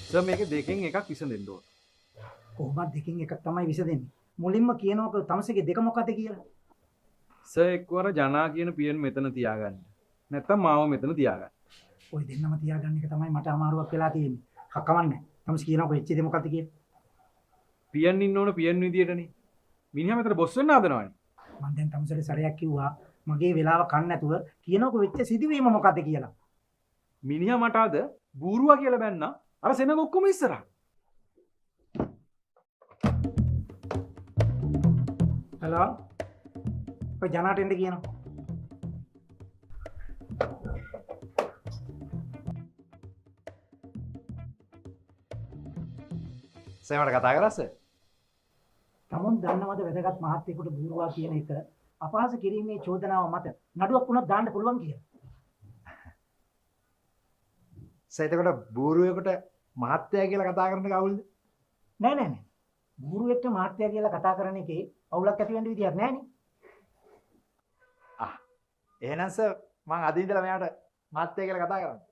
Sir මේක දෙකෙන් එකක් විසඳෙන්න ඕන. කොහොමද දෙකෙන් එකක් තමයි විසඳෙන්නේ. මුලින්ම කියනකො තමසේගේ දෙක මොකද්ද කියලා. සර් එක්වර ජනා කියන පියන් මෙතන තියාගන්න. නැත්තම් මාව මෙතන තියාගන්න. ওই දෙන්නම තියාගන්න එක තමයි මට අමාරුවක් වෙලා තියෙන්නේ. හක්කවන්නේ. තමස් කියනකො එච්ච දේ මොකද්ද කියලා. පියන් ඉන්න ඕන පියන් විදියටනේ. මිනිහා මෙතන බොස් වෙන්න හදනවනේ. මම දැන් තමසට සැරයක් කිව්වා මගේ වෙලාව කන්න නැතුව කියනකො වෙච්ච සිදුවීම මොකද්ද කියලා. මිනිහා මට අද බූරුවා කියලා බැන්නා. අර සෙනග ඔක්කොම ඉස්සරහ. හලෝ. ඔය ජනාට එන්න කියනවා. සේමට කතා කරා සර්. තමුන් දන්නවද වැදගත් මහත්යෙකුට බූරුවා කියන එක අපහාස කිරීමේ චෝදනාව මත නඩුවක් වුණත් දාන්න පුළුවන් කියලා. සයිතකොට බූරුවෙකුට මහත්තයා කියලා කතා කරන කවුල්ද? නෑ නෑ නෑ. බූරුවෙක්ට මහත්යා කියලා කතා කරන එකේ අවුලක් ඇති වෙන්න විදියක් නෑනේ. එහෙනම් සර් මං අද ඉඳලා මෙයාට මහත්තයා කියලා කතා කරනවා.